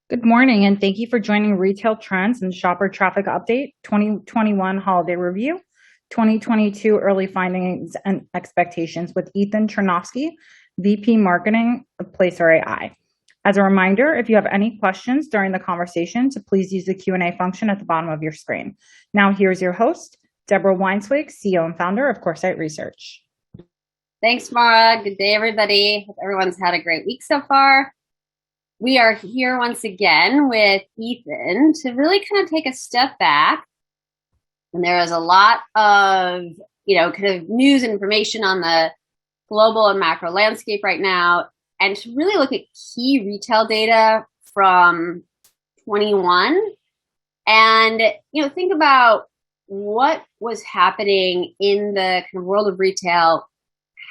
Good morning, and thank you for joining Retail Trends and Shopper Traffic Update 2021 Holiday Review, 2022 Early Findings and Expectations with Ethan Chernofsky, VP Marketing of Placer.ai. As a reminder, if you have any questions during the conversation, please use the Q&A function at the bottom of your screen. Now, here's your host, Deborah Weinswig, CEO and founder of Coresight Research. Thanks, Mara. Good day, everybody. Hope everyone's had a great week so far. We are here once again with Ethan to really kind of take a step back. And there is a lot of, kind of news and information on the global and macro landscape right now, and to really look at key retail data from 21 and, think about what was happening in the kind of world of retail.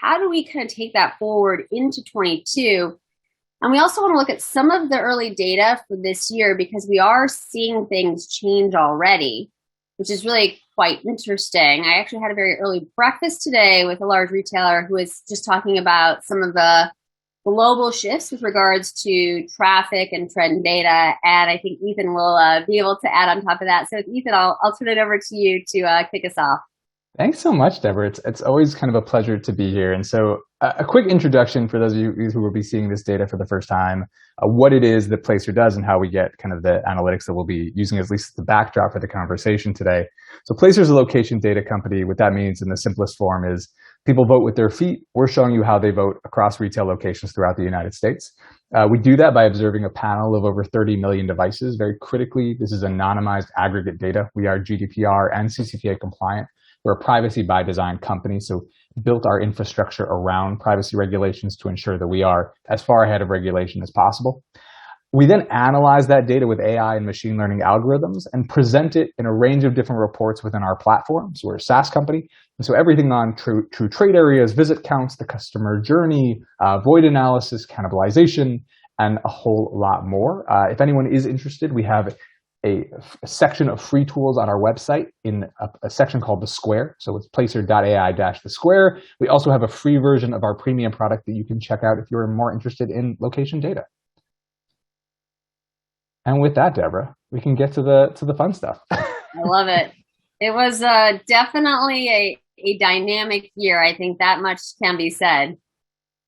How do we kind of take that forward into 22? And we also want to look at some of the early data for this year because we are seeing things change already, which is really quite interesting. I actually had a very early breakfast today with a large retailer who was just talking about some of the global shifts with regards to traffic and trend data. And I think Ethan will be able to add on top of that. So Ethan, I'll turn it over to you to kick us off. Thanks so much, Deborah. It's always kind of a pleasure to be here. And so a quick introduction for those of you who will be seeing this data for the first time, what it is that Placer does and how we get kind of the analytics that we'll be using as at least the backdrop for the conversation today. So Placer is a location data company. What that means in the simplest form is people vote with their feet. We're showing you how they vote across retail locations throughout the United States. We do that by observing a panel of over 30 million devices. Very critically, this is anonymized aggregate data. We are GDPR and CCPA compliant. We're a privacy by design company, so built our infrastructure around privacy regulations to ensure that we are as far ahead of regulation as possible. We then analyze that data with AI and machine learning algorithms and present it in a range of different reports within our platform. So we're a SaaS company, and so everything on true trade areas, visit counts, the customer journey, void analysis, cannibalization, and a whole lot more. If anyone is interested, we have a section of free tools on our website in a section called The Square. So it's Placer.ai-The Square. We also have a free version of our premium product that you can check out if you're more interested in location data. And with that, Deborah, we can get to the fun stuff. I love it. It was definitely a dynamic year. I think that much can be said.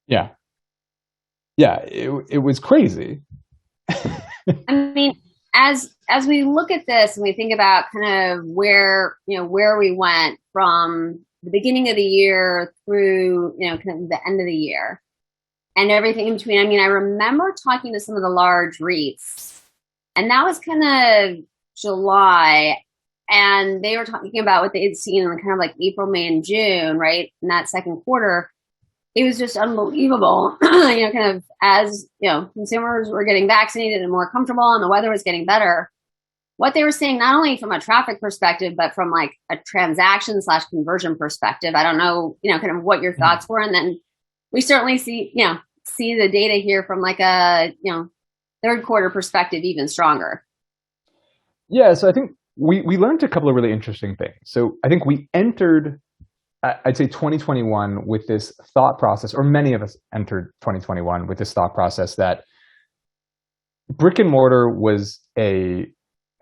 Yeah. Yeah, it was crazy. I mean, as we look at this and we think about kind of where we went from the beginning of the year through, kind of the end of the year and everything in between. I mean, I remember talking to some of the large REITs, and that was kind of July, and they were talking about what they had seen in kind of like April, May, and June, right? In that second quarter. It was just unbelievable, kind of as, consumers were getting vaccinated and more comfortable and the weather was getting better. What they were saying, not only from a traffic perspective, but from like a transaction/conversion perspective. I don't know, kind of what your thoughts were. And then we certainly see the data here from like a, third quarter perspective, even stronger. Yeah. So I think we learned a couple of really interesting things. So I think we entered, I'd say 2021 with this thought process, or many of us entered 2021 with this thought process that brick and mortar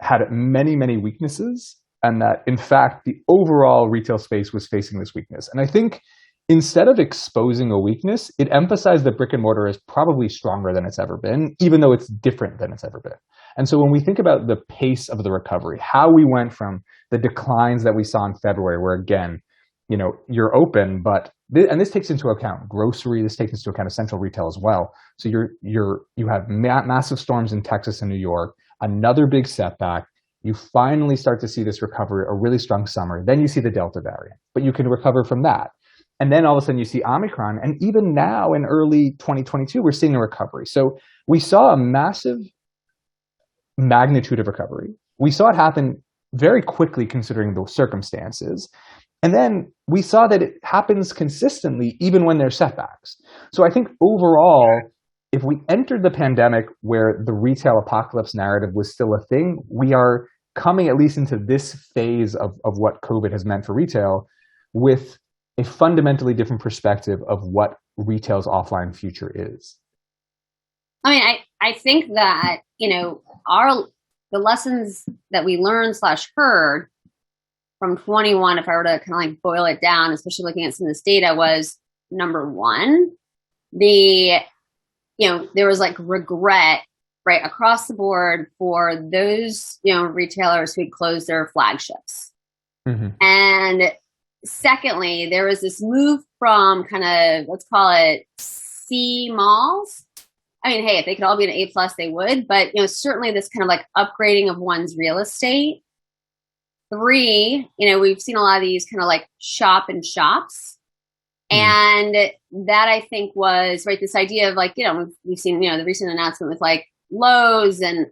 had many, many weaknesses, and that in fact the overall retail space was facing this weakness. And I think instead of exposing a weakness, it emphasized that brick and mortar is probably stronger than it's ever been, even though it's different than it's ever been. And so when we think about the pace of the recovery, how we went from the declines that we saw in February, where again, you're open, but and this takes into account grocery. This takes into account essential retail as well. So you have massive storms in Texas and New York, another big setback. You finally start to see this recovery, a really strong summer. Then you see the Delta variant, but you can recover from that. And then all of a sudden you see Omicron, and even now in early 2022, we're seeing a recovery. So we saw a massive magnitude of recovery. We saw it happen very quickly considering the circumstances. And then we saw that it happens consistently, even when there's setbacks. So I think overall, if we entered the pandemic where the retail apocalypse narrative was still a thing, we are coming at least into this phase of what COVID has meant for retail with a fundamentally different perspective of what retail's offline future is. I mean, I think that, the lessons that we learned / heard from 21, if I were to kind of like boil it down, especially looking at some of this data, was number one, there was like regret right across the board for those, retailers who had closed their flagships. Mm-hmm. And secondly, there was this move from kind of, let's call it C malls. I mean, hey, if they could all be an A+, they would, but, certainly this kind of like upgrading of one's real estate. 3, we've seen a lot of these kind of like shop and shops. And that I think was, right, this idea of like, we've seen, the recent announcement with like Lowe's and,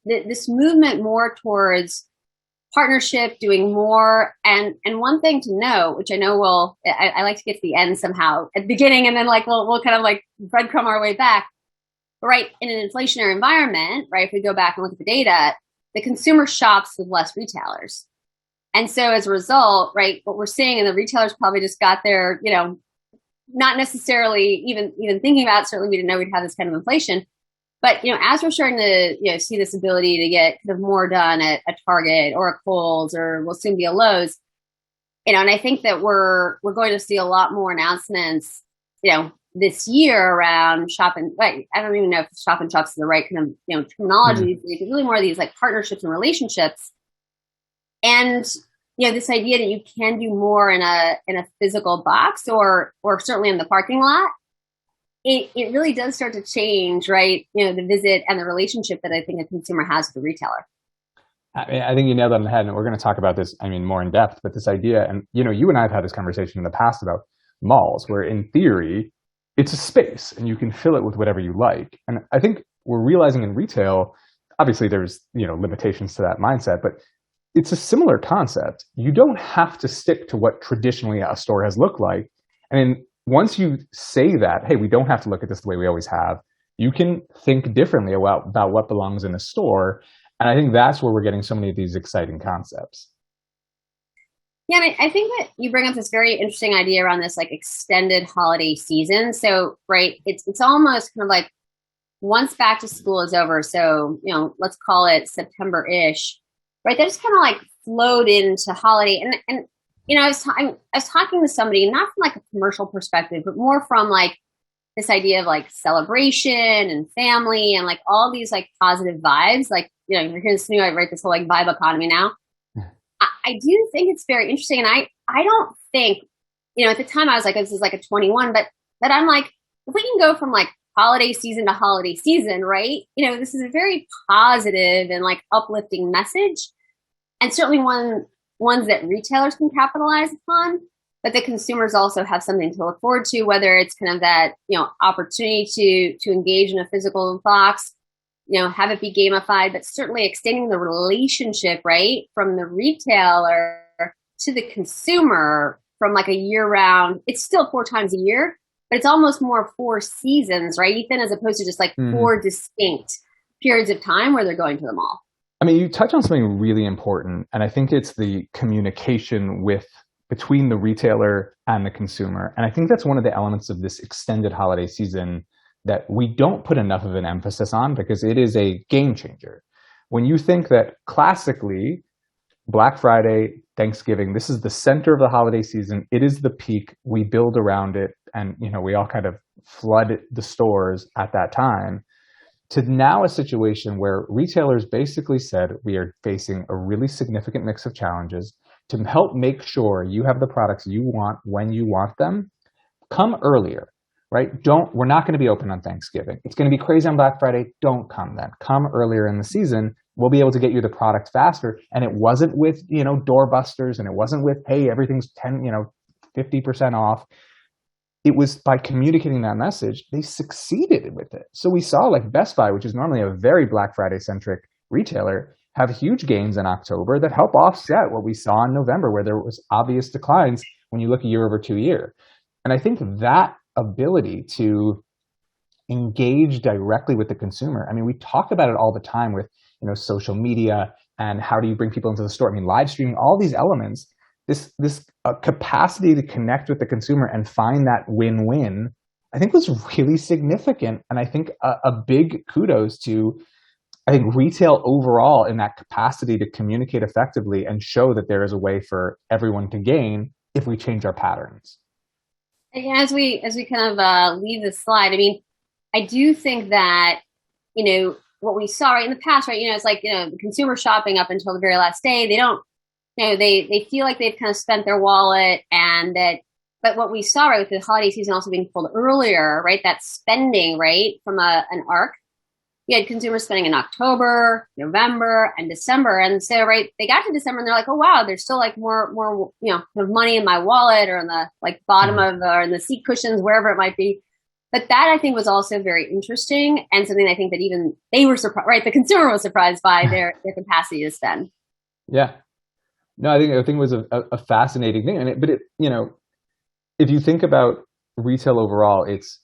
this movement more towards partnership, doing more. And one thing to know, which I know I like to get to the end somehow at the beginning, and then like, we'll kind of like breadcrumb our way back. But right, in an inflationary environment, right, if we go back and look at the data, the consumer shops with less retailers. And so as a result, right, what we're seeing, and the retailers probably just got their, not necessarily even thinking about it, certainly we didn't know we'd have this kind of inflation. But, as we're starting to, see this ability to get kind of more done at a Target or a Kohl's, or we'll soon be a Lowe's, and I think that we're going to see a lot more announcements, this year around shop and, like, I don't even know if shop and shops is the right kind of, terminology. It's really more of these like partnerships and relationships. And, this idea that you can do more in a physical box or certainly in the parking lot, it really does start to change, right? The visit and the relationship that I think a consumer has with the retailer. I think you nailed it on the head, and we're going to talk about this, more in depth, but this idea, and, you and I have had this conversation in the past about malls, where in theory, it's a space and you can fill it with whatever you like. And I think we're realizing in retail, obviously there's, limitations to that mindset, but it's a similar concept. You don't have to stick to what traditionally a store has looked like. And once you say that, hey, we don't have to look at this the way we always have, you can think differently about what belongs in a store. And I think that's where we're getting so many of these exciting concepts. Yeah, I think that you bring up this very interesting idea around this like extended holiday season. So, right, it's almost kind of like once back to school is over, so, let's call it September-ish, right? That just kind of like flowed into holiday. And I was talking to somebody, not from like a commercial perspective, but more from like this idea of like celebration and family and like all these like positive vibes. Like, you're hearing this new, I write this whole like vibe economy now. I do think it's very interesting. And I don't think, at the time I was like, this is like a 21, but I'm like, if we can go from like holiday season to holiday season, right? This is a very positive and like uplifting message. And certainly ones that retailers can capitalize upon, but the consumers also have something to look forward to, whether it's kind of that, opportunity to engage in a physical box, have it be gamified, but certainly extending the relationship, right, from the retailer to the consumer from like a year round. It's still 4 times a year, but it's almost more 4 seasons, right, Ethan, as opposed to just like 4 distinct periods of time where they're going to the mall. I mean, you touch on something really important, and I think it's the communication between the retailer and the consumer. And I think that's one of the elements of this extended holiday season that we don't put enough of an emphasis on, because it is a game changer. When you think that classically, Black Friday, Thanksgiving, this is the center of the holiday season, it is the peak, we build around it, and we all kind of flood the stores at that time, to now a situation where retailers basically said, we are facing a really significant mix of challenges. To help make sure you have the products you want when you want them, come earlier. Right? We're not going to be open on Thanksgiving. It's going to be crazy on Black Friday. Don't come then. Come earlier in the season. We'll be able to get you the product faster. And it wasn't with, doorbusters, and it wasn't with, hey, everything's 50% off. It was by communicating that message, they succeeded with it. So we saw like Best Buy, which is normally a very Black Friday centric retailer, have huge gains in October that help offset what we saw in November, where there was obvious declines when you look year over 2 year. And I think that ability to engage directly with the consumer. I mean, we talk about it all the time with, social media and how do you bring people into the store. I mean, live streaming, all these elements, this capacity to connect with the consumer and find that win-win I think was really significant. And I think a big kudos to, I think, retail overall in that capacity to communicate effectively and show that there is a way for everyone to gain if we change our patterns. As we kind of leave this slide, I mean, I do think that, what we saw right in the past, right, it's like, the consumer shopping up until the very last day, they don't, they feel like they've kind of spent their wallet, and that, but what we saw, right, with the holiday season also being pulled earlier, right, that spending, right, from an arc, you had consumers spending in October, November, and December. And so, right, they got to December and they're like, oh, wow, there's still like more, kind of money in my wallet or in the like bottom of, or in the seat cushions, wherever it might be. But that I think was also very interesting, and something I think that even they were surprised, right? The consumer was surprised by their capacity to spend. Yeah. No, I think it was a fascinating thing. But if you think about retail overall, it's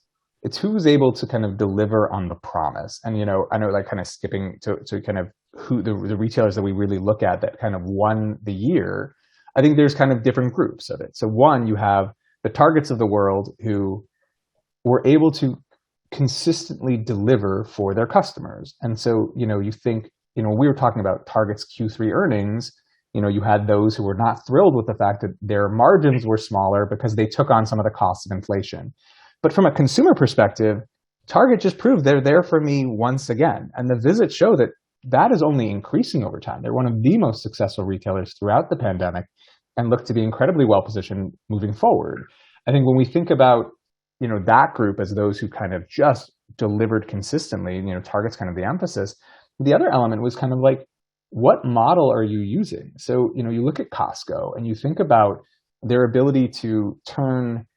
who's able to kind of deliver on the promise. And, I know, like, kind of skipping to kind of who the retailers that we really look at that kind of won the year. I think there's kind of different groups of it. So one, you have the Targets of the world who were able to consistently deliver for their customers. And so, you think, we were talking about Target's Q3 earnings, you had those who were not thrilled with the fact that their margins were smaller because they took on some of the costs of inflation. But from a consumer perspective, Target just proved they're there for me once again. And the visits show that that is only increasing over time. They're one of the most successful retailers throughout the pandemic and look to be incredibly well positioned moving forward. I think when we think about, that group as those who kind of just delivered consistently, Target's kind of the emphasis. The other element was kind of like, what model are you using? So, you look at Costco and you think about their ability to turn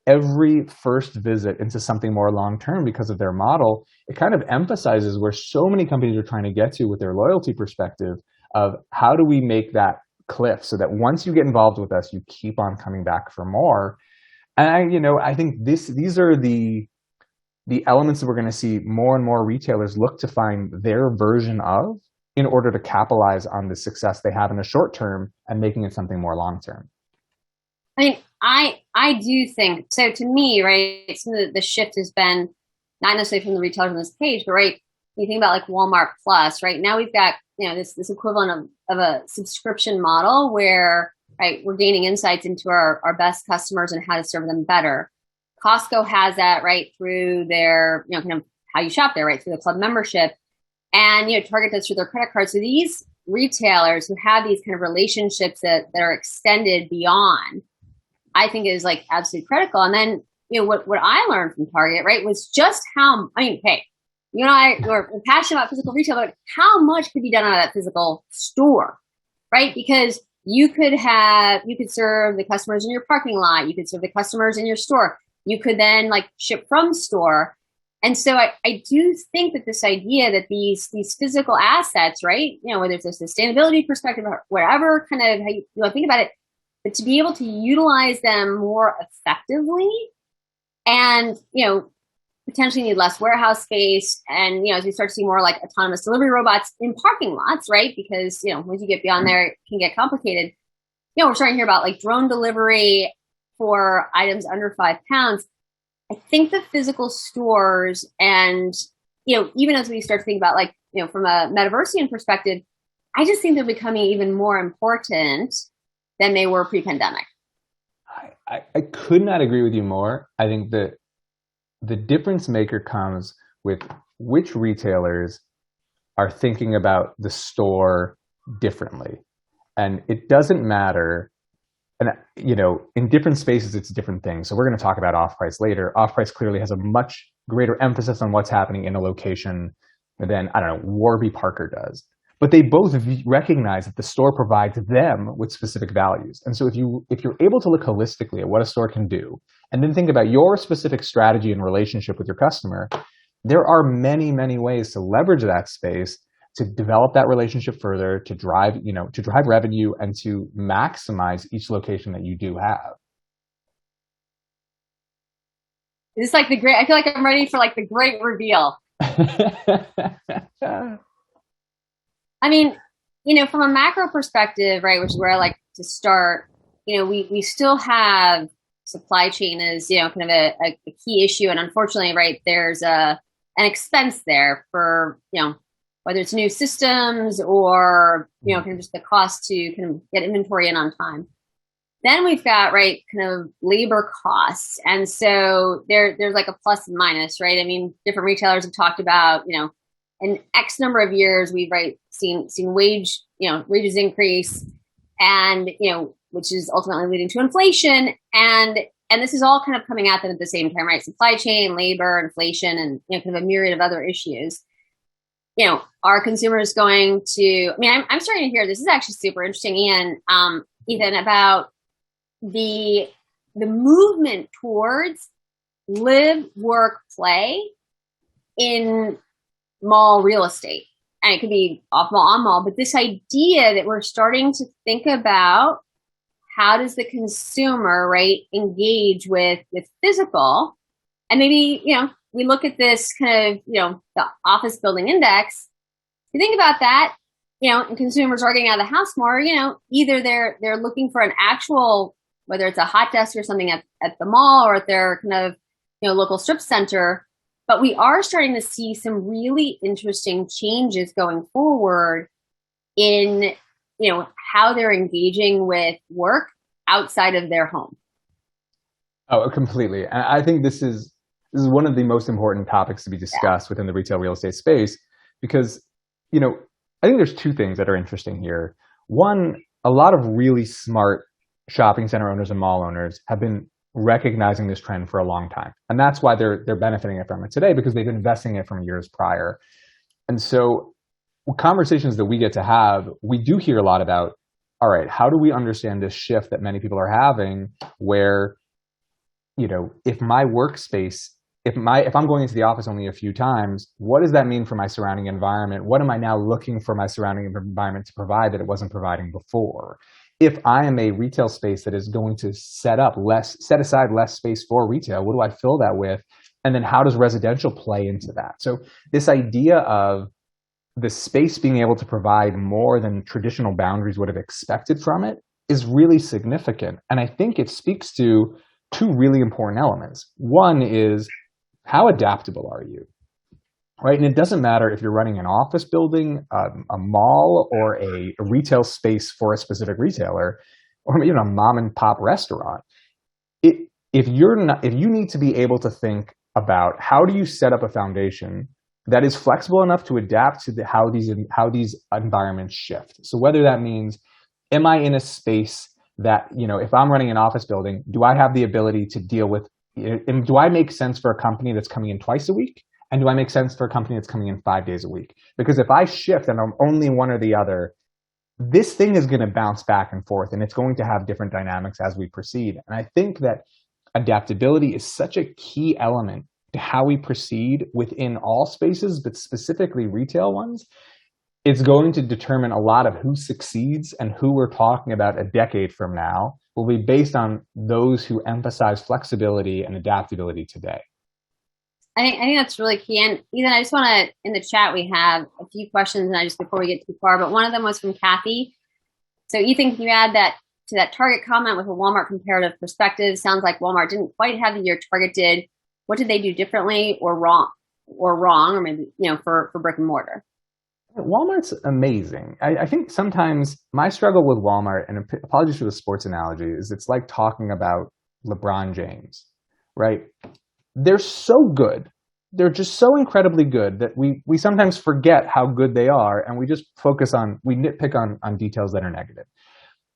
every first visit into something more long-term because of their model. It kind of emphasizes where so many companies are trying to get to with their loyalty perspective of how do we make that cliff so that once you get involved with us, you keep on coming back for more. And I think these are the elements that we're going to see more and more retailers look to find their version of in order to capitalize on the success they have in the short term and making it something more long-term. I mean, I do think, so to me, right, so the shift has been not necessarily from the retailers on this page, but right, you think about like Walmart Plus, right, now we've got, this equivalent of a subscription model where, right, we're gaining insights into our best customers and how to serve them better. Costco has that, right, through their, kind of how you shop there, right, through the club membership. And, Target does through their credit card. So these retailers who have these kind of relationships that are extended beyond, I think is like absolutely critical. And then, what I learned from Target, right, was just how, hey, you and I are passionate about physical retail, but how much could be done out of that physical store, right? Because you could serve the customers in your parking lot. You could serve the customers in your store. You could then like ship from store. And so I do think that this idea that these physical assets, right, whether it's a sustainability perspective or whatever kind of how you want to think about it, but to be able to utilize them more effectively and, potentially need less warehouse space. And, as we start to see more like autonomous delivery robots in parking lots, right? Because, once you get beyond there, it can get complicated. We're starting to hear about like drone delivery for items under 5 pounds. I think the physical stores and, even as we start to think about like, from a metaversian perspective, I just think they're becoming even more important than they were pre-pandemic. I could not agree with you more. I think that the difference maker comes with which retailers are thinking about the store differently. And it doesn't matter. And, in different spaces, it's different things. So we're going to talk about off-price later. Off-price clearly has a much greater emphasis on what's happening in a location than, Warby Parker does. But they both recognize that the store provides them with specific values. And so if you're able to look holistically at what a store can do, and then think about your specific strategy and relationship with your customer, there are many, many ways to leverage that space to develop that relationship further, to drive revenue and to maximize each location that you do have. It's like I feel like I'm ready for like the great reveal. I mean, from a macro perspective, right, which is where I like to start, we still have supply chain is, kind of a key issue. And unfortunately, right, there's an expense there for, whether it's new systems or, kind of just the cost to kind of get inventory in on time. Then we've got, right, kind of labor costs. And so there's like a plus and minus, right? I mean, different retailers have talked about, in X number of years, we've seen wages increase, and, which is ultimately leading to inflation. And this is all kind of coming at them at the same time, right? Supply chain, labor, inflation, and, kind of a myriad of other issues. Are consumers going to, I'm starting to hear, this is actually super interesting, Ethan, about the movement towards live, work, play in mall real estate. And it could be off mall, on mall, but this idea that we're starting to think about how does the consumer, right, engage with physical, and maybe, we look at this kind of, the office building index. You think about that, and consumers are getting out of the house more, either they're looking for an actual, whether it's a hot desk or something at the mall or at their kind of, local strip center. But we are starting to see some really interesting changes going forward in, how they're engaging with work outside of their home. Oh, completely. And I think this is one of the most important topics to be discussed within the retail real estate space, because, I think there's two things that are interesting here. One, a lot of really smart shopping center owners and mall owners have been recognizing this trend for a long time. And that's why they're benefiting from it today, because they've been investing in it from years prior. And so conversations that we get to have, we do hear a lot about, all right, how do we understand this shift that many people are having where, if my workspace, if I'm going into the office only a few times, what does that mean for my surrounding environment? What am I now looking for my surrounding environment to provide that it wasn't providing before? If I am a retail space that is going to set aside less space for retail, what do I fill that with? And then how does residential play into that? So this idea of the space being able to provide more than traditional boundaries would have expected from it is really significant. And I think it speaks to two really important elements. One is, how adaptable are you? Right? And it doesn't matter if you're running an office building, a mall, or a retail space for a specific retailer, or even a mom and pop restaurant. If you need to be able to think about how do you set up a foundation that is flexible enough to adapt to how these environments shift. So whether that means, am I in a space that, if I'm running an office building, do I have the ability to deal with, and do I make sense for a company that's coming in twice a week? And do I make sense for a company that's coming in 5 days a week? Because if I shift and I'm only one or the other, this thing is going to bounce back and forth, and it's going to have different dynamics as we proceed. And I think that adaptability is such a key element to how we proceed within all spaces, but specifically retail ones. It's going to determine a lot of who succeeds, and who we're talking about a decade from now will be based on those who emphasize flexibility and adaptability today. I think that's really key. And Ethan, I just want to, in the chat, we have a few questions, and just before we get too far, but one of them was from Kathy. So Ethan, can you add that to that Target comment with a Walmart comparative perspective? Sounds like Walmart didn't quite have the year Target did. What did they do differently or wrong, or maybe, for brick and mortar? Walmart's amazing. I think sometimes my struggle with Walmart, and apologies for the sports analogy, is it's like talking about LeBron James, right? They're so good. They're just so incredibly good that we sometimes forget how good they are, and we just we nitpick on details that are negative.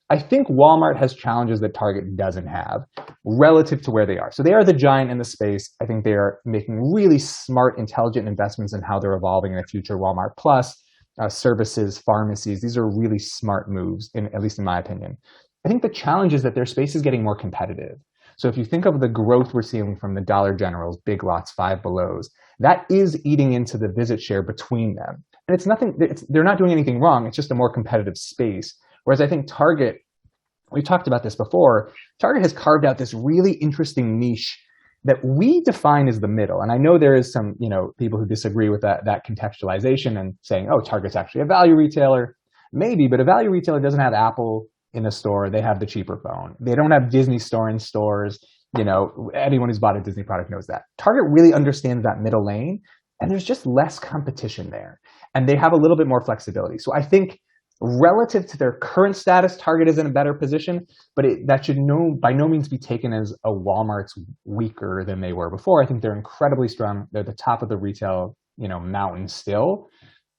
I think Walmart has challenges that Target doesn't have relative to where they are. So they are the giant in the space. I think they are making really smart, intelligent investments in how they're evolving in the future. Walmart Plus, services, pharmacies, these are really smart moves, at least in my opinion. I think the challenge is that their space is getting more competitive. So if you think of the growth we're seeing from the Dollar Generals, Big Lots, Five Belows, that is eating into the visit share between them. And it's nothing, they're not doing anything wrong. It's just a more competitive space. Whereas I think Target, we talked about this before, Target has carved out this really interesting niche that we define as the middle. And I know there is some, people who disagree with that contextualization and saying, oh, Target's actually a value retailer. Maybe, but a value retailer doesn't have Apple in a store. They have the cheaper phone. They don't have Disney Store in stores. anyone who's bought a Disney product knows that. Target really understands that middle lane, and there's just less competition there. And they have a little bit more flexibility. So I think relative to their current status, Target is in a better position, but that should by no means be taken as a Walmart's weaker than they were before. I think they're incredibly strong. They're the top of the retail, mountain still.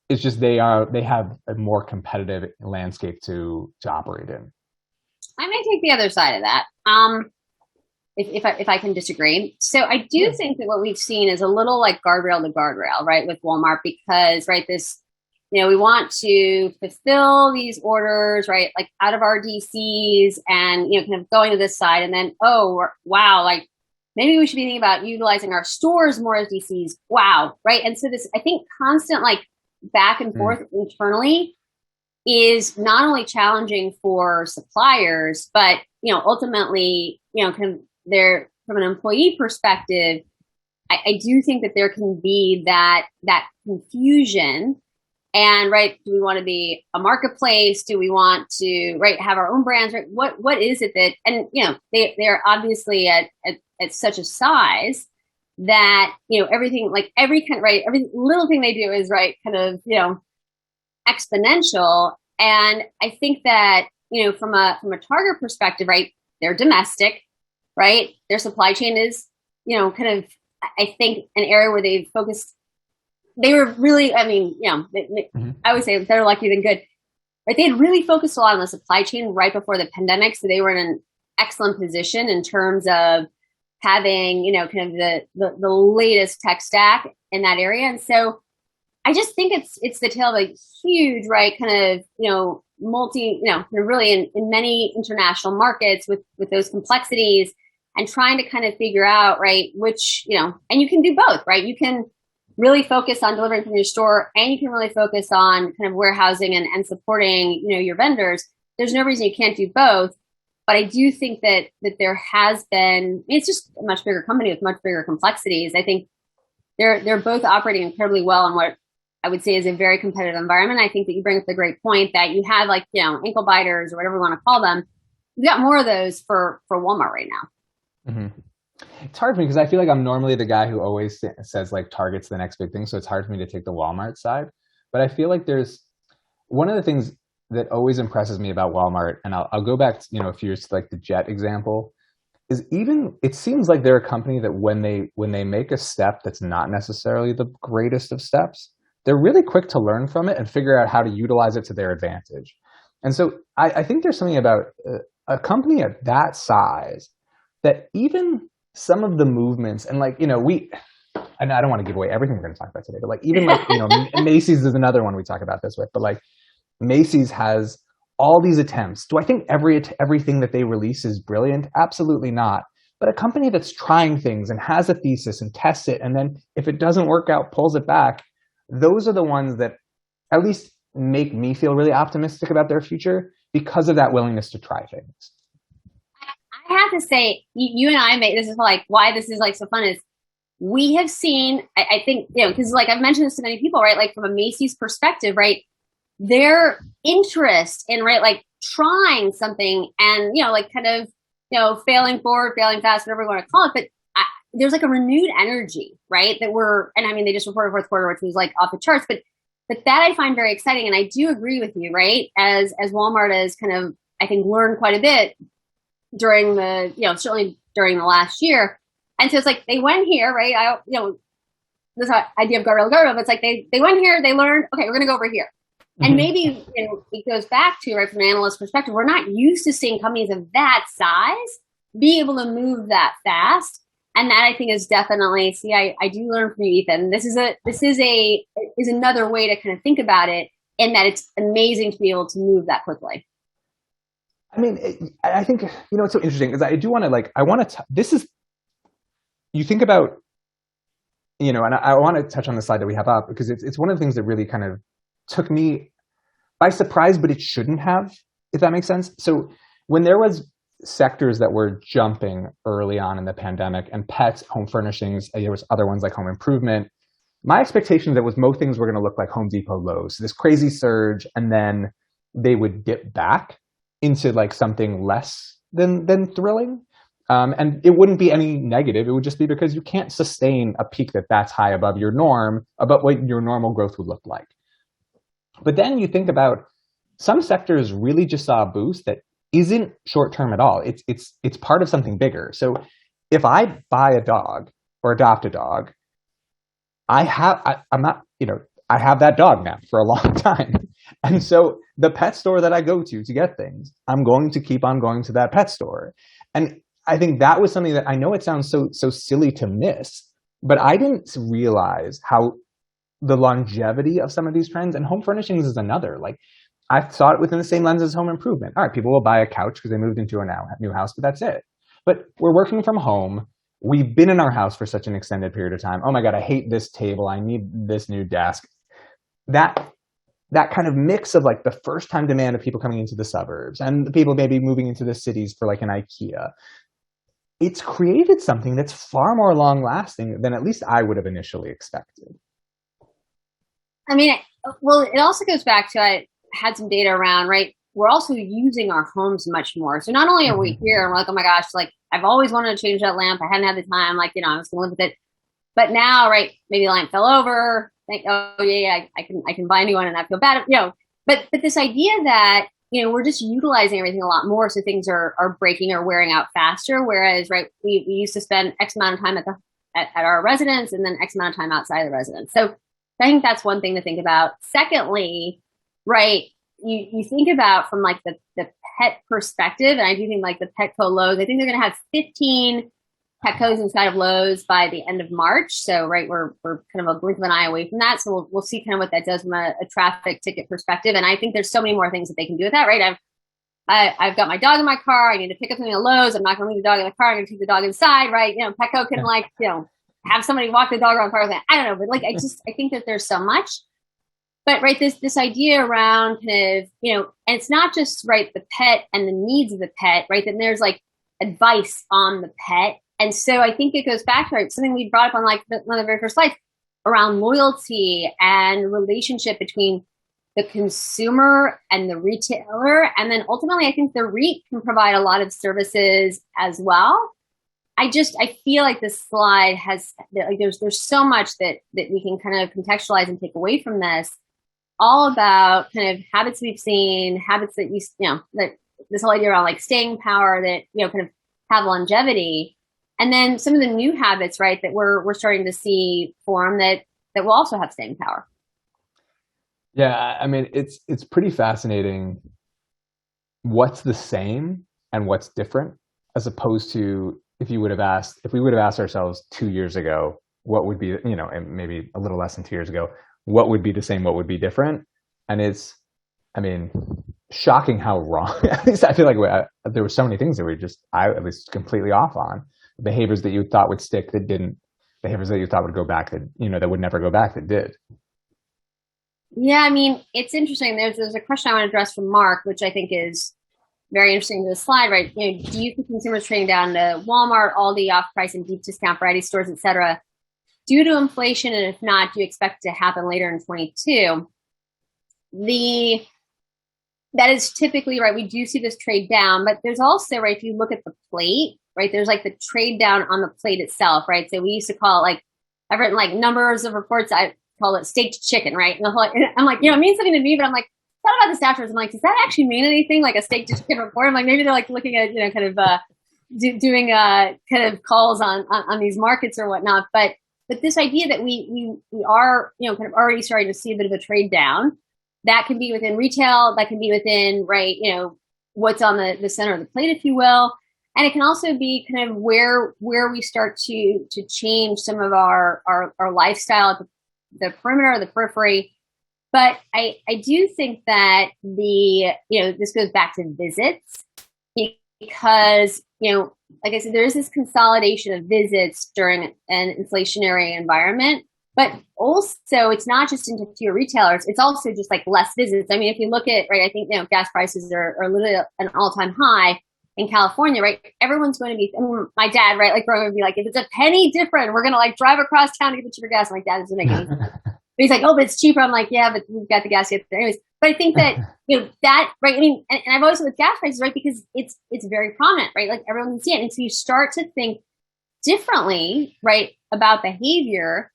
It's just they have a more competitive landscape to operate in. I may take the other side of that. If I can disagree. So I do think that what we've seen is a little like guardrail to guardrail, right, with Walmart, because, right, this, we want to fulfill these orders, right, like out of our DCs and, kind of going to this side, and then, wow, like maybe we should be thinking about utilizing our stores more as DCs. Wow, right. And so this, I think, constant like back and forth internally is not only challenging for suppliers, but, ultimately, kind of there from an employee perspective, I do think that there can be that confusion. And, right, do we want to be a marketplace? Do we want to, right, have our own brands? Right? What is it that, and, they're obviously at such a size that, everything, like every little thing they do is, right, kind of, exponential. And I think that, from a Target perspective, right, they're domestic, right? Their supply chain is, kind of, I think, an area where they've focused. They were really, I mean, I would say better lucky than good. Right? They had really focused a lot on the supply chain right before the pandemic. So they were in an excellent position in terms of having, kind of the latest tech stack in that area. And so I just think it's the tale of a huge, right, kind of, multi, really in many international markets with those complexities, and trying to kind of figure out, right, which, and you can do both, right? You can really focus on delivering from your store, and you can really focus on kind of warehousing and supporting, your vendors. There's no reason you can't do both. But I do think that there has been, it's just a much bigger company with much bigger complexities. I think they're both operating incredibly well in what I would say is a very competitive environment. I think that you bring up the great point that you have, like, ankle biters or whatever we want to call them. We've got more of those for Walmart right now. Mm-hmm. It's hard for me because I feel like I'm normally the guy who always says like Target's the next big thing. So it's hard for me to take the Walmart side. But I feel like there's one of the things that always impresses me about Walmart, and I'll go back to, a few years to like the Jet example, is it seems like they're a company that when they make a step that's not necessarily the greatest of steps, they're really quick to learn from it and figure out how to utilize it to their advantage. And so I think there's something about a company of that size that even some of the movements, and like, and I don't want to give away everything we're going to talk about today, but like even like, Macy's is another one we talk about this with, but like Macy's has all these attempts. Do I think everything that they release is brilliant? Absolutely not. But a company that's trying things and has a thesis and tests it, and then if it doesn't work out, pulls it back, those are the ones that at least make me feel really optimistic about their future because of that willingness to try things. I have to say, you and I this is like why this is like so fun is we have seen, I think, because like I've mentioned this to many people, right? Like from a Macy's perspective, right? Their interest in, right, like trying something and, like kind of, failing forward, failing fast, whatever you want to call it. But there's like a renewed energy, right? And I mean, they just reported fourth quarter, which was like off the charts, but that I find very exciting. And I do agree with you, right? As Walmart has kind of, I think, learned quite a bit during the, certainly during the last year. And so it's like, they went here, right? This idea of guardrail, but it's like they went here, they learned, okay, we're going to go over here. Mm-hmm. And maybe, it goes back to, right, from an analyst perspective, we're not used to seeing companies of that size be able to move that fast. And that I think is definitely, I do learn from you, Ethan. This is another way to kind of think about it, in that it's amazing to be able to move that quickly. I mean, I think, it's so interesting because I do want to you think about, and I want to touch on the slide that we have up because it's one of the things that really kind of took me by surprise, but it shouldn't have, if that makes sense. So when there was sectors that were jumping early on in the pandemic, and pets, home furnishings, there was other ones like home improvement, my expectation that was most things were going to look like Home Depot, Lowe's, this crazy surge, and then they would dip back into like something less than thrilling. And it wouldn't be any negative. It would just be because you can't sustain a peak that's high above your norm, above what your normal growth would look like. But then you think about some sectors really just saw a boost that isn't short term at all. It's part of something bigger. So if I buy a dog or adopt a dog, I have that dog now for a long time. And so the pet store that I go to get things, I'm going to keep on going to that pet store. And I think that was something that I know it sounds so silly to miss, but I didn't realize how the longevity of some of these trends, and home furnishings is another. Like, I saw it within the same lens as home improvement. All right, people will buy a couch because they moved into a new house, but that's it. But we're working from home. We've been in our house for such an extended period of time. Oh my God, I hate this table. I need this new desk. That kind of mix of like the first time demand of people coming into the suburbs and the people maybe moving into the cities for like an IKEA, it's created something that's far more long lasting than at least I would have initially expected. I mean, well, it also goes back to, I had some data around, right? We're also using our homes much more. So not only are we here and we're like, oh my gosh, like I've always wanted to change that lamp. I hadn't had the time, like, I was going to live with it. But now, right, maybe the lamp fell over. Like, oh yeah, I can buy a new one and not feel bad, But this idea that, we're just utilizing everything a lot more. So things are breaking or wearing out faster. Whereas, right, we used to spend X amount of time at our residence and then X amount of time outside the residence. So I think that's one thing to think about. Secondly, right, you think about from like the pet perspective, and I do think like the Petco Lowe's, I think they're going to have 15 Petcos inside of Lowe's by the end of March. So, right, we're kind of a blink of an eye away from that. So we'll see kind of what that does from a traffic ticket perspective. And I think there's so many more things that they can do with that, right? I've got my dog in my car. I need to pick up something at Lowe's. I'm not going to leave the dog in the car. I'm going to take the dog inside, right? Petco can have somebody walk the dog around the park. I don't know, but like, I think that there's so much. But right, this idea around kind of, and it's not just right the pet and the needs of the pet, right? Then there's like advice on the pet. And so I think it goes back to something we brought up on like one of the very first slides around loyalty and relationship between the consumer and the retailer. And then ultimately, I think the REIT can provide a lot of services as well. I feel like this slide has, like, there's so much that we can kind of contextualize and take away from this, all about kind of habits we've seen, habits that that this whole idea around like staying power that, kind of have longevity. And then some of the new habits, right, that we're starting to see form that will also have staying power. Yeah, I mean, it's pretty fascinating what's the same and what's different, as opposed to if we would have asked ourselves 2 years ago, what would be, and maybe a little less than 2 years ago, what would be the same, what would be different? And it's, I mean, shocking how wrong. At least I feel like there were so many things that I at least completely off on. Behaviors that you thought would stick that didn't. Behaviors that you thought would go back that, that would never go back that did. Yeah, I mean, it's interesting. There's a question I want to address from Mark, which I think is very interesting to the slide, right? Do you think consumers trading down to Walmart, Aldi, off-price, and deep discount variety stores, et cetera, due to inflation? And if not, do you expect it to happen later in 22? That is typically, right, we do see this trade down, but there's also, right, if you look at the plate, right, there's like the trade down on the plate itself, right? So we used to call it, like, I've written like numbers of reports, I call it steaked chicken, right? And I'm like, it means something to me, but I'm like, thought about this afterwards. I'm like, does that actually mean anything? Like a steaked chicken report? I'm like, maybe they're like looking at, kind of doing kind of calls on these markets or whatnot. But this idea that we are, kind of already starting to see a bit of a trade down. That can be within retail, that can be within, right, what's on the center of the plate, if you will. And it can also be kind of where we start to change some of our lifestyle at the perimeter or the periphery. But I do think that this goes back to visits, because, like I said, there is this consolidation of visits during an inflationary environment. But also, it's not just into fewer retailers. It's also just like less visits. I mean, if you look at, right, I think, gas prices are literally an all-time high in California, right? Everyone's going to be, my dad, right, like growing up would be like, if it's a penny different, we're going to like drive across town to get the cheaper gas. I'm like, Dad, doesn't make any sense. But he's like, oh, but it's cheaper. I'm like, yeah, but we've got the gas here. Anyways, But I think that, that, right, I mean, and I've always said with gas prices, right, because it's very prominent, right? Like everyone can see it. And so you start to think differently, right, about behavior.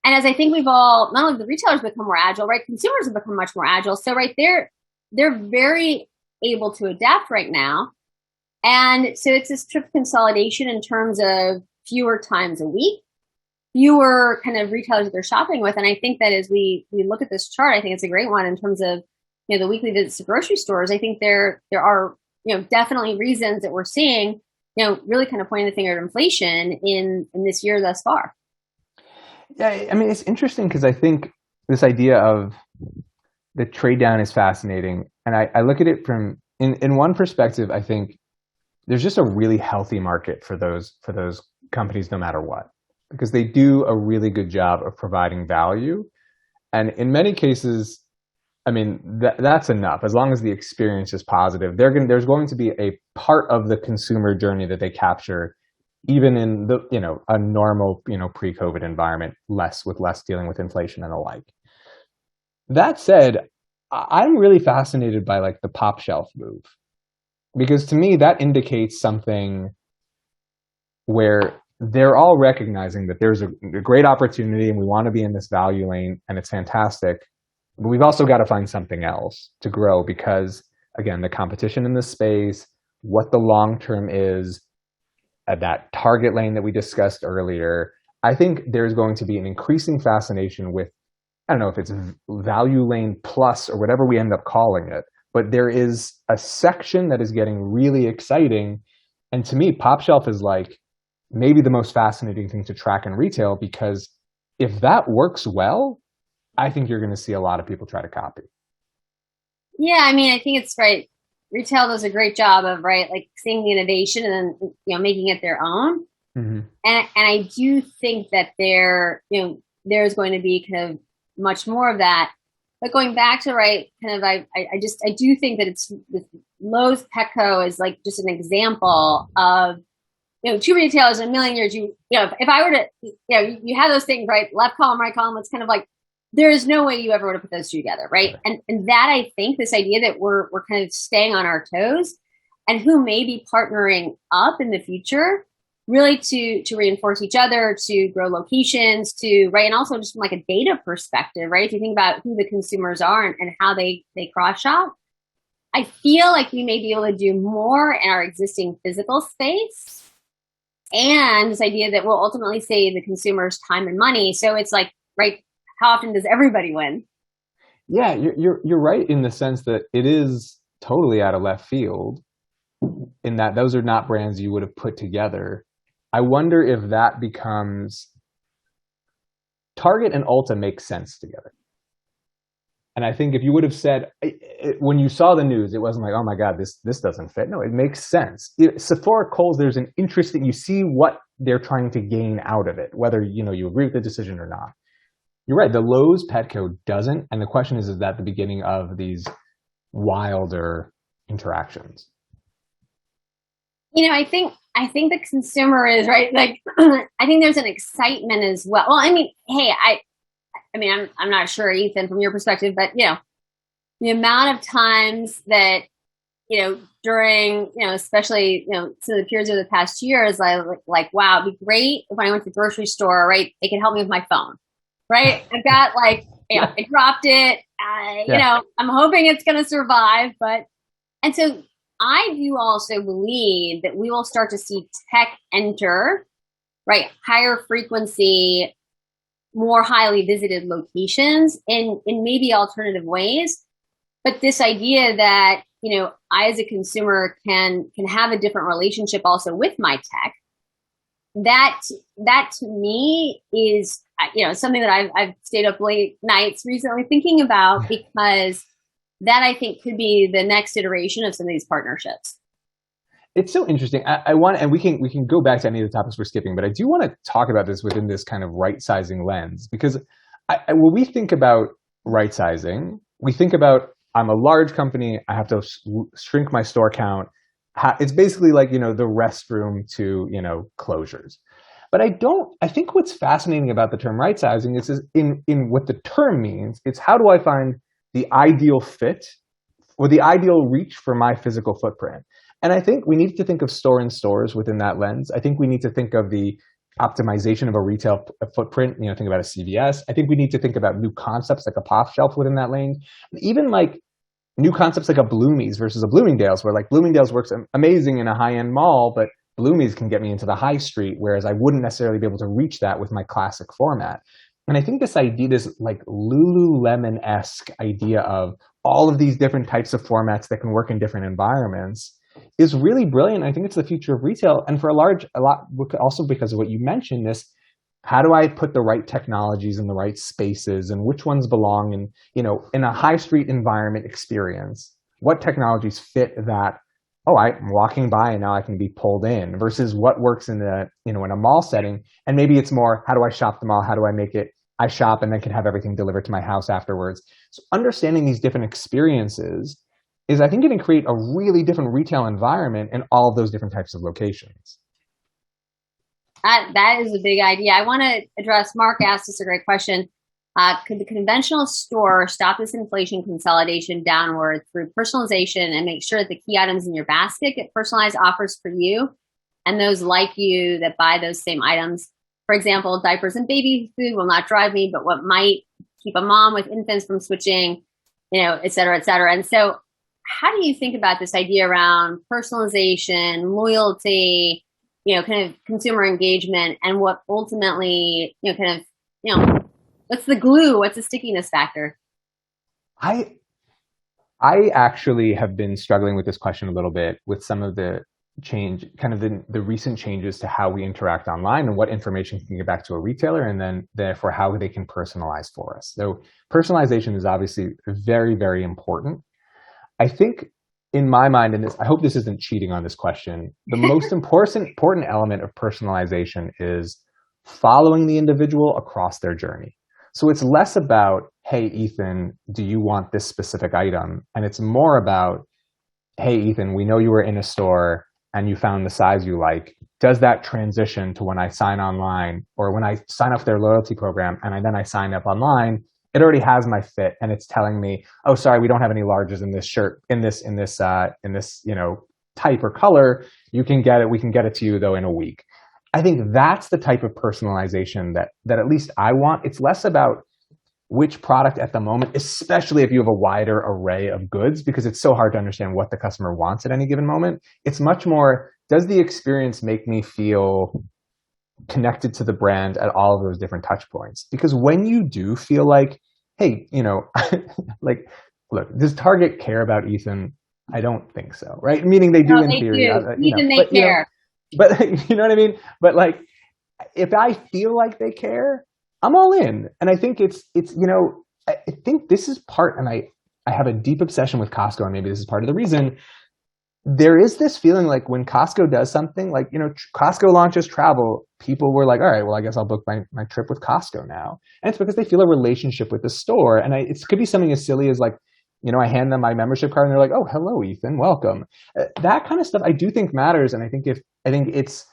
And as I think we've all, not only the retailers become more agile, right, consumers have become much more agile. So, right, they're very able to adapt right now. And so it's this trip consolidation in terms of fewer times a week, fewer kind of retailers that they're shopping with. And I think that as we look at this chart, I think it's a great one in terms of, the weekly visits to grocery stores. I think there are, definitely reasons that we're seeing, really kind of pointing the finger at inflation in this year thus far. Yeah, I mean, it's interesting because I think this idea of the trade down is fascinating. And I look at it from, in one perspective, I think there's just a really healthy market for those companies no matter what, because they do a really good job of providing value. And in many cases, I mean, that's enough. As long as the experience is positive, there's going to be a part of the consumer journey that they capture, even in the, a normal, pre-COVID environment, with less dealing with inflation and the like. That said, I'm really fascinated by like the pop shelf move, because to me that indicates something where they're all recognizing that there's a great opportunity and we want to be in this value lane and it's fantastic. But we've also got to find something else to grow because, again, the competition in this space, what the long term is, at that target lane that we discussed earlier, I think there's going to be an increasing fascination with, I don't know if it's value lane plus or whatever we end up calling it, but there is a section that is getting really exciting. And to me, Pop Shelf is like maybe the most fascinating thing to track in retail, because if that works well, I think you're going to see a lot of people try to copy. Yeah, I mean, I think it's right. Retail does a great job of like seeing the innovation and then making it their own. Mm-hmm. And I do think that there's going to be kind of much more of that. But going back to I do think that it's Lowe's Petco is like just an example of two retailers in a million years. If I were to you have those things left column, right column. It's kind of like there is no way you ever would have put those two together, right? And that I think this idea that we're kind of staying on our toes, and who may be partnering up in the future, really to reinforce each other, to grow locations, and also just from like a data perspective, right? If you think about who the consumers are and how they cross shop, I feel like we may be able to do more in our existing physical space, and this idea that will ultimately save the consumers time and money. So it's like, right, how often does everybody win? Yeah, you're right in the sense that it is totally out of left field, in that those are not brands you would have put together. I wonder if that becomes Target and Ulta make sense together. And I think if you would have said, when you saw the news, it wasn't like, oh my God, this doesn't fit. No, it makes sense. Sephora, Kohl's, there's an interesting, you see what they're trying to gain out of it, whether you agree with the decision or not. You're right, the Lowe's Petco doesn't. And the question is that the beginning of these wilder interactions? I think the consumer is right. Like, I think there's an excitement as well. Well, I mean, hey, I'm not sure, Ethan, from your perspective, but the amount of times that during especially some of the periods of the past year is like wow, it'd be great if when I went to the grocery store, right, they can help me with my phone, right? I've got I dropped it. I'm hoping it's going to survive, and so I do also believe that we will start to see tech enter, right, higher frequency, more highly visited locations in maybe alternative ways. But this idea that, I as a consumer can have a different relationship also with my tech, that to me is, something that I've stayed up late nights recently thinking about, because that I think could be the next iteration of some of these partnerships. It's so interesting. I want, and we can go back to any of the topics we're skipping, but I do want to talk about this within this kind of right sizing lens, because when we think about right sizing, we think about, I'm a large company, I have to shrink my store count. It's basically like, the restroom to, closures. But I think what's fascinating about the term right sizing is in what the term means, it's how do I find the ideal fit or the ideal reach for my physical footprint. And I think we need to think of store in stores within that lens. I think we need to think of the optimization of a retail footprint, think about a CVS. I think we need to think about new concepts like a pop shelf within that lane. Even like new concepts like a Bloomies versus a Bloomingdale's, where like Bloomingdale's works amazing in a high-end mall, but Bloomies can get me into the high street, whereas I wouldn't necessarily be able to reach that with my classic format. And I think this idea, this like Lululemon-esque idea of all of these different types of formats that can work in different environments is really brilliant. I think it's the future of retail. And for a lot, also because of what you mentioned, this, how do I put the right technologies in the right spaces and which ones belong in a high street environment experience? What technologies fit that? Oh, I'm walking by and now I can be pulled in versus what works in in a mall setting. And maybe it's more, how do I shop the mall? How do I make it I shop and then can have everything delivered to my house afterwards? So understanding these different experiences is, I think, going to create a really different retail environment in all of those different types of locations. That is a big idea. I want to address, Mark asked us a great question. Could the conventional store stop this inflation consolidation downward through personalization and make sure that the key items in your basket get personalized offers for you and those like you that buy those same items? For example, diapers and baby food will not drive me, but what might keep a mom with infants from switching, et cetera, et cetera. And so how do you think about this idea around personalization, loyalty, kind of consumer engagement, and what ultimately, what's the glue? What's the stickiness factor? I actually have been struggling with this question a little bit with some of the the recent changes to how we interact online and what information can get back to a retailer, and then therefore how they can personalize for us. So personalization is obviously very, very important. I think in my mind, and I hope this isn't cheating on this question, the most important element of personalization is following the individual across their journey. So it's less about, hey, Ethan, do you want this specific item? And it's more about, hey, Ethan, we know you were in a store and you found the size you like. Does that transition to when I sign online or when I sign up for their loyalty program and then I sign up online? It already has my fit and it's telling me, oh, sorry, we don't have any larges in this shirt, in this type or color. You can get it. We can get it to you though in a week. I think that's the type of personalization that at least I want. It's less about which product at the moment, especially if you have a wider array of goods, because it's so hard to understand what the customer wants at any given moment. It's much more, does the experience make me feel connected to the brand at all of those different touch points? Because when you do feel like, hey, like, look, does Target care about Ethan? I don't think so, right? Meaning they do in theory. Ethan, they care. But you know what I mean? But like, if I feel like they care, I'm all in. And I think it's I think this is part, and I have a deep obsession with Costco, and maybe this is part of the reason. There is this feeling like when Costco does something, like, Costco launches travel, people were like, all right, well, I guess I'll book my trip with Costco now. And it's because they feel a relationship with the store. And it could be something as silly as like, I hand them my membership card and they're like, oh, hello, Ethan, welcome. That kind of stuff I do think matters. And I think it's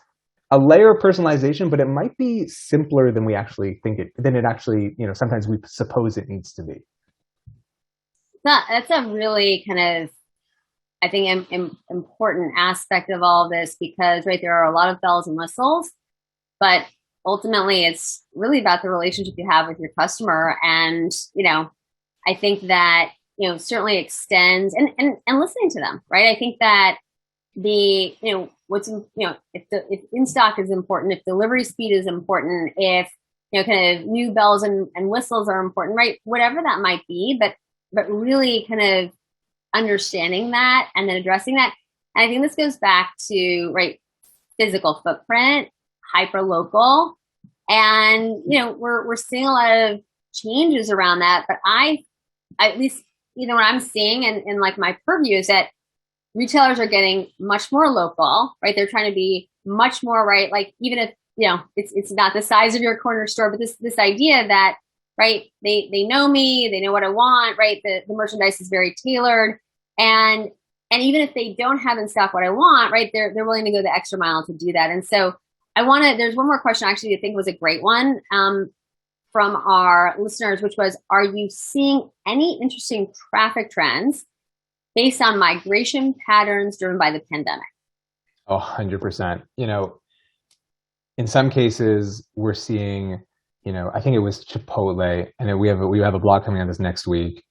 a layer of personalization, but it might be simpler than we actually think than it actually, sometimes we suppose it needs to be. That's a really kind of, I think, important aspect of all of this, because, right, there are a lot of bells and whistles, but ultimately it's really about the relationship you have with your customer. And, I think that, certainly extends and listening to them, right? I think that if in stock is important, if delivery speed is important, if, kind of new bells and whistles are important, right? Whatever that might be, but really kind of understanding that and then addressing that. And I think this goes back to, right, physical footprint, hyper local, and we're seeing a lot of changes around that. But at least what I'm seeing and like my purview is that retailers are getting much more local, right? They're trying to be much more, right? Like, even if it's not the size of your corner store, but this idea that, right, they know me, they know what I want, right? The merchandise is very tailored. And even if they don't have in stock what I want, right, they're willing to go the extra mile to do that. And so there's one more question actually I think was a great one. from our listeners, which was, are you seeing any interesting traffic trends based on migration patterns driven by the pandemic? Oh, 100%. In some cases, we're seeing, I think it was Chipotle, and we have a blog coming on this next week,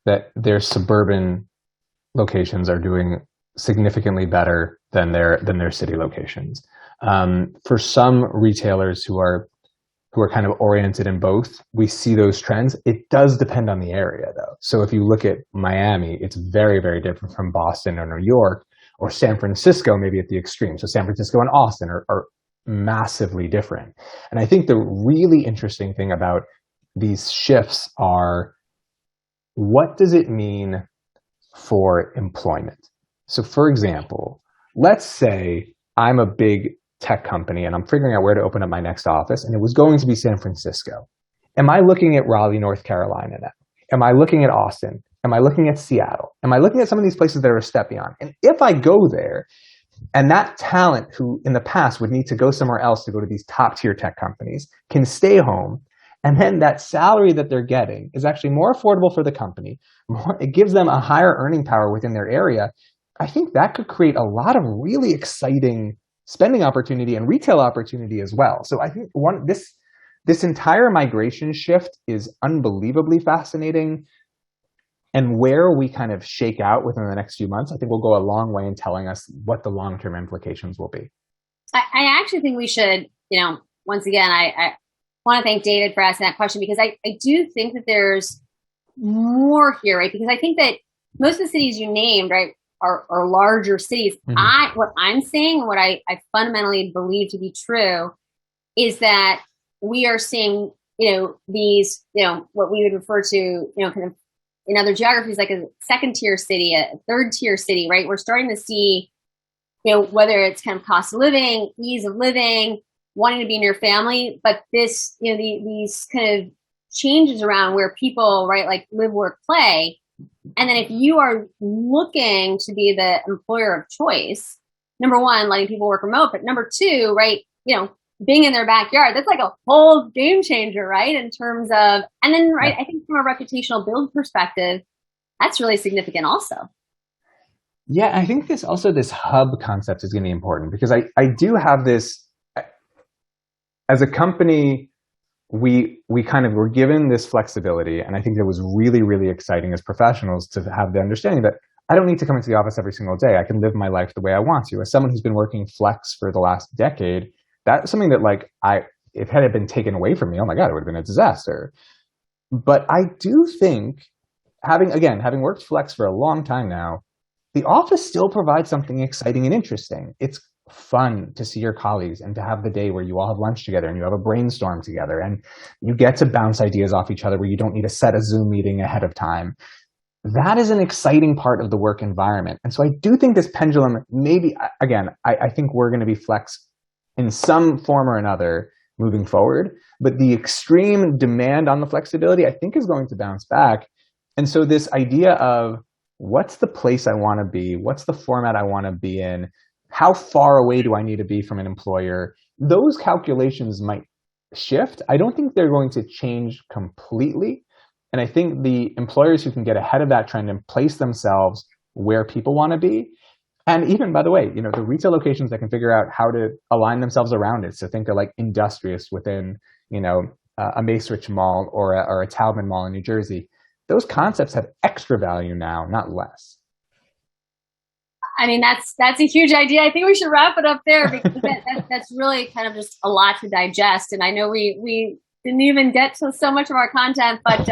that their suburban locations are doing significantly better than their city locations. For some retailers who are kind of oriented in both, we see those trends. It does depend on the area, though. So if you look at Miami, it's very, very different from Boston or New York, or San Francisco, maybe at the extreme. So San Francisco and Austin are massively different. And I think the really interesting thing about these shifts are, what does it mean for employment? So for example, let's say I'm a big tech company and I'm figuring out where to open up my next office, and it was going to be San Francisco. Am I looking at Raleigh, North Carolina now? Am I looking at Austin? Am I looking at Seattle? Am I looking at some of these places that are a step beyond? And if I go there, and that talent who in the past would need to go somewhere else to go to these top tier tech companies can stay home, and then that salary that they're getting is actually more affordable for the company, it gives them a higher earning power within their area, I think that could create a lot of really exciting spending opportunity and retail opportunity as well. So I think this entire migration shift is unbelievably fascinating. And where we kind of shake out within the next few months, I think will go a long way in telling us what the long-term implications will be. I actually think we should, once again, I want to thank David for asking that question, because I do think that there's more here, right? Because I think that most of the cities you named, right, are larger cities. Mm-hmm. What I'm saying, what I fundamentally believe to be true, is that we are seeing, these, what we would refer to, kind of in other geographies, like a second tier city, a third tier city, right? We're starting to see, whether it's kind of cost of living, ease of living, wanting to be near family, but this, these kind of changes around where people, right, like live, work, play. And then if you are looking to be the employer of choice, number one, letting people work remote, but number two, right, being in their backyard, that's like a whole game changer, right? In terms of, and then, right, I think from a reputational build perspective, that's really significant also. Yeah, I think this hub concept is going to be important, because I do have this, as a company, we kind of were given this flexibility. And I think that was really, really exciting as professionals to have the understanding that I don't need to come into the office every single day. I can live my life the way I want to. As someone who's been working flex for the last decade, that's something that if it had been taken away from me, oh my God, it would have been a disaster. But I do think, having worked flex for a long time now, the office still provides something exciting and interesting. It's fun to see your colleagues and to have the day where you all have lunch together and you have a brainstorm together and you get to bounce ideas off each other where you don't need to set a Zoom meeting ahead of time. That is an exciting part of the work environment. And so I do think this pendulum, maybe, again, I think we're going to be flex in some form or another moving forward, but the extreme demand on the flexibility, I think, is going to bounce back. And so this idea of, what's the place I want to be? What's the format I want to be in? How far away do I need to be from an employer? Those calculations might shift. I don't think they're going to change completely. And I think the employers who can get ahead of that trend and place themselves where people want to be, and even, by the way, the retail locations that can figure out how to align themselves around it. So think of like Industrious within, a Macerich Mall or a Taubman Mall in New Jersey. Those concepts have extra value now, not less. I mean, that's a huge idea. I think we should wrap it up there, because that's really kind of just a lot to digest. And I know we didn't even get to so much of our content, but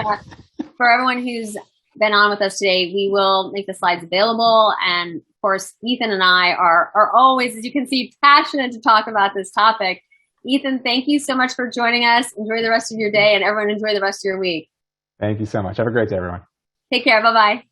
for everyone who's been on with us today, we will make the slides available. And of course, Ethan and I are always, as you can see, passionate to talk about this topic. Ethan, thank you so much for joining us. Enjoy the rest of your day, and everyone enjoy the rest of your week. Thank you so much. Have a great day, everyone. Take care. Bye-bye.